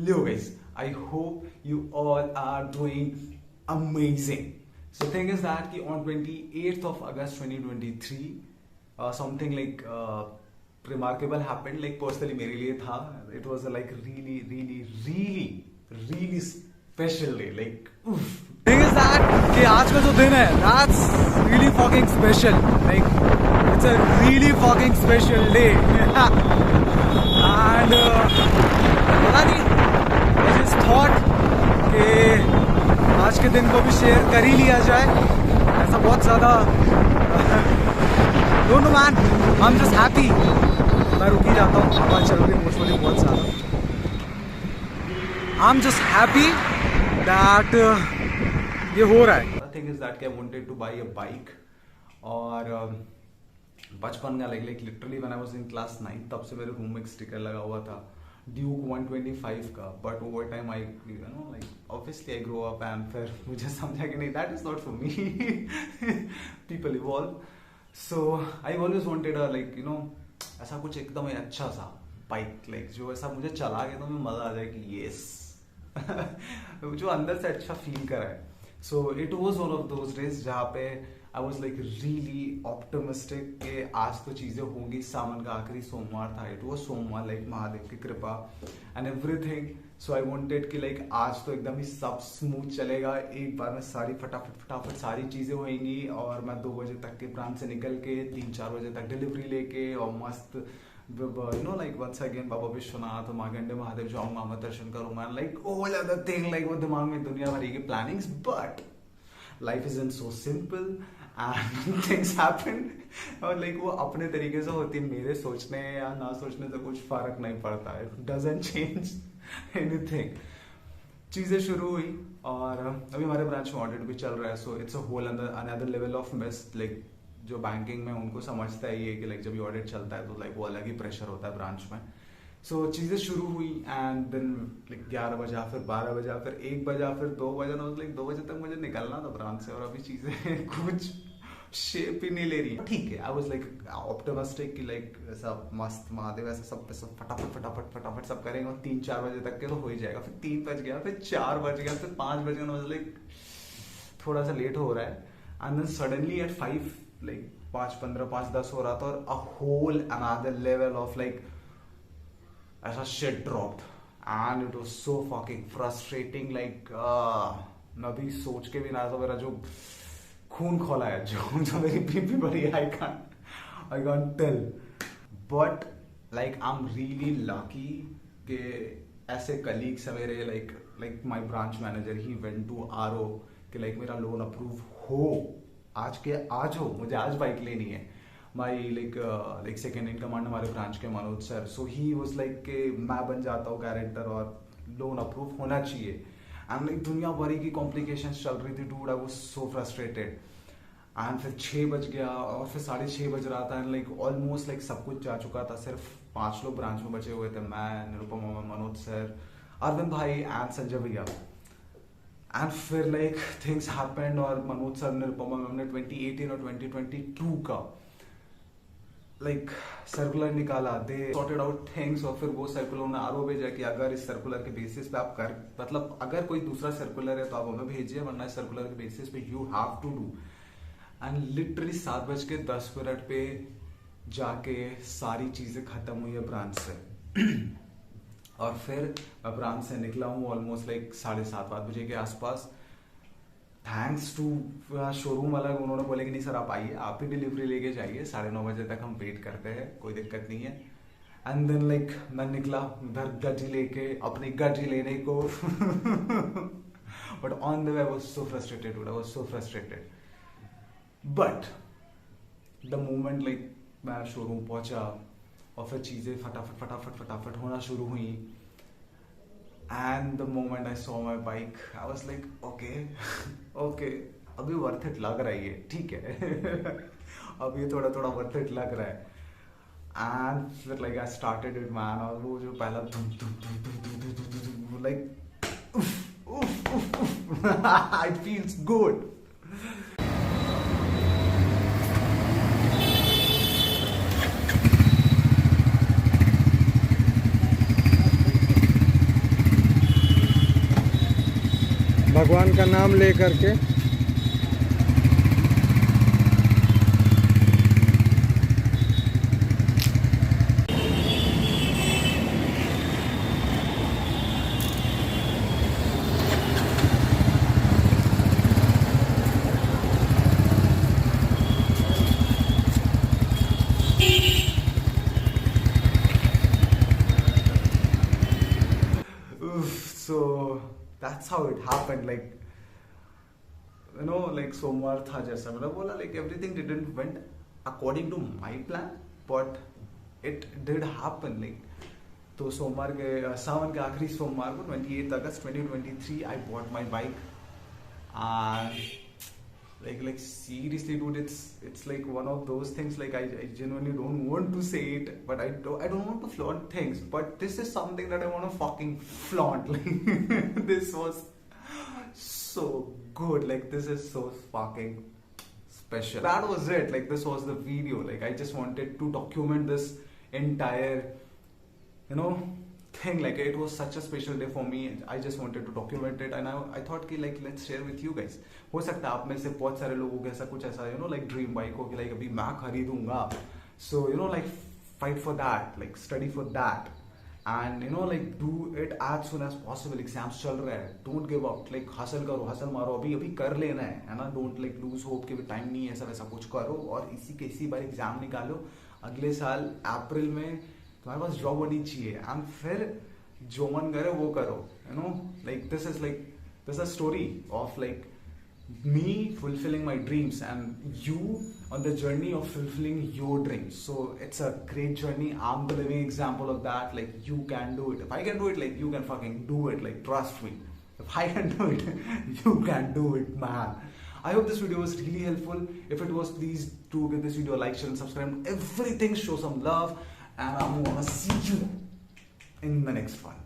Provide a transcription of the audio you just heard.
Hello guys, I hope you all are doing amazing. So thing is that कि on 28th of August 2023 something like remarkable happened. Like personally मेरे लिए था, it was a like really special day. Like thing is that कि आज का जो दिन है that's really fucking special. Like it's a really fucking special day. And पता नहीं, I just thought कि आज के दिन को भी शेयर कर ही लिया जाए. ऐसा बहुत ज़्यादा don't know man, I'm just happy. मैं रुक ही जाता हूँ, हवा चल रही इमोशनली बहुत ज़्यादा. I'm just happy that ये हो रहा है. The thing is that I wanted to buy a bike और बचपन का like literally when I was in class 9 तब से मेरे रूम में एक स्टिकर लगा हुआ था Duke 125 का. But over time I like obviously I grew up and फिर मुझे समझा कि नहीं, that is not for me. People evolve. So I always wanted a like ऐसा कुछ एकदम अच्छा सा बाइक like जो ऐसा मुझे चला के तो मुझे मजा आ जाए कि yes जो अंदर से अच्छा फील कराए. So it was one of those days जहाँ पे I was like really optimistic कि आज तो चीजें होंगी. सावन का आखिरी सोमवार था, it was सोमवार like महादेव की कृपा and everything. So I wanted कि like आज तो एकदम ही सब स्मूथ चलेगा, एक बार में सारी फटाफट सारी चीजें होंगी और मैं 2 बजे तक के ब्रांच से निकल के 3-4 बजे तक डिलीवरी लेके और मस्त like once again बाबा विश्वनाथ मार्कंडे महादेव जाऊंगा, मैं दर्शन करूंगा like all other thing like वो दिमाग में दुनिया भरी की plannings. But life isn't so simple and things happen और like वो अपने तरीके से होती है. मेरे सोचने या ना सोचने से कुछ फर्क नहीं पड़ता है, doesn't change anything. चीजें शुरू हुई और अभी हमारे ब्रांच में ऑडिट भी चल रहा है. So it's a whole another level of mess. Like जो बैंकिंग में उनको समझता है ये कि लाइक जब ये ऑडिट चलता है तो लाइक वो अलग ही प्रेशर होता है ब्रांच में. सो चीजें शुरू हुई एंड देन लाइक 11 बजा, फिर 12 बजा, फिर 1 बजा, फिर 2 बजा. लाइक 2 बजे तक मुझे निकलना था ब्रांच से और अभी चीजें कुछ शेप ही नहीं ले रही. ठीक है, आई वाज लाइक ऑप्टिमिस्टिक कि लाइक ऐसा मस्त महादेव ऐसा सब फटाफट सब करेंगे और 3-4 बजे तक के तो हो ही जाएगा. फिर 3 बज गया, फिर 4 बज गया, फिर 5 बज गया. लाइक थोड़ा सा लेट हो रहा है and then suddenly at 5 like 5:15 5:10 हो रहा था और a whole another level of like ऐसा shit dropped and it was so fucking frustrating. like मैं भी सोच के भी ना था, मेरा जो खून खोला है जो मेरी बीपी बढ़ी है, I can't tell. But like I'm really lucky कि ऐसे colleagues है मेरे like my branch manager he went to RO कि like मेरा लोन अप्रूव हो आज हो, मुझे आज बाइक लेनी है. My like second in command हमारे ब्रांच के Manoj sir. So he was like कि मैं बन जाता हूँ गारंटर और लोन अप्रूव होना चाहिए. एंड लाइक दुनिया भरी की कॉम्प्लिकेशंस चल रही थी. Dude I was so frustrated and फिर 6 बज गया और फिर 6:30 बज रहा था एंड लाइक ऑलमोस्ट लाइक सब कुछ जा चुका था. सिर्फ 5 लोग ब्रांच में बचे हुए थे, मैं, निरुपमा, मनोज सर, अरविंद भाई एंड संजय भैया. एंड फिर लाइक थिंग्स हैपेंड और मनोज सर, निरुपमा मैम ने 2018 और 2022 का लाइक सर्कुलर निकाला. दे सॉर्टेड आउट थिंग्स और फिर वो सर्कुलर उन्होंने आरओ भेजा कि अगर इस सर्कुलर के बेसिस पे आप कर मतलब अगर कोई दूसरा सर्कुलर है तो आप हमें भेजिए, वरना इस सर्कुलर के बेसिस पे you have to do. And literally 7:10 पे जाके सारी चीजें खत्म हुई है ब्रांच से. और फिर मैं ब्रांच से निकला हूँ ऑलमोस्ट लाइक 7:30 बजे के आसपास. थैंक्स टू शोरूम वाला, उन्होंने बोले कि नहीं सर आप आइए, आप ही डिलीवरी लेके जाइए, 9:30 बजे तक हम वेट करते हैं, कोई दिक्कत नहीं है. एंड देन लाइक मैं निकला उधर गड्डी लेके, अपनी गड्डी लेने को. But on the way I was so frustrated. But the moment like मैं शोरूम पहुंचा और फिर चीजें फटाफट होना शुरू हुई. And the moment I saw my bike, I was like, okay, अभी worth it लग रहा है ये, ठीक है. अभी थोड़ा worth it लग रहा है. And फिर like I started it man, और वो जो पहला like it feels good. भगवान का नाम ले करके। So that's how it happened. Like, you know, like सोमवार था जैसा मैंने बोला, like everything didn't went according to my plan, but it did happen. Like, तो सोमवार के सावन के आखिरी सोमवार को 28 अगस्त 2023 I bought my bike, and like seriously dude, it's like one of those things, like I genuinely don't want to say it, but I don't want to flaunt things, but this is something that I want to fucking flaunt. Like this was so good, like this is so fucking special. That was it, like this was the video. Like I just wanted to document this entire, you know, thing. Like it was such a special day for me. I just wanted to document it, and I thought कि like let's share with you guys. हो सकता है आप में से बहुत सारे लोगों के ऐसा कुछ ऐसा, you know, like dream bike हो कि like अभी मैं खरीदूंगा. So you know, like fight for that, like study for that, and you know, like do it as soon as possible. Exams चल रहे हैं, don't give up, like hustle करो, hustle मारो, अभी कर लेना है ना. Don't like lose hope कि टाइम नहीं है, ऐसा वैसा कुछ करो और इसी बार एग्जाम निकालो. अगले साल अप्रैल में तुम्हारे पास जॉब होनी चाहिए, एंड फिर जो मन करे वो करो. You know, like this is a story of like me fulfilling my dreams and you on the journey of fulfilling your dreams. So it's a great journey. I'm the living example of that. Like you can do it. If I can do it, like you can fucking do it. Like trust me. If I can do it, you can do it, man. I hope this video was really helpful. If it was, please do give this video a like, share and subscribe. Everything, show some love, and I'm gonna see you in the next one.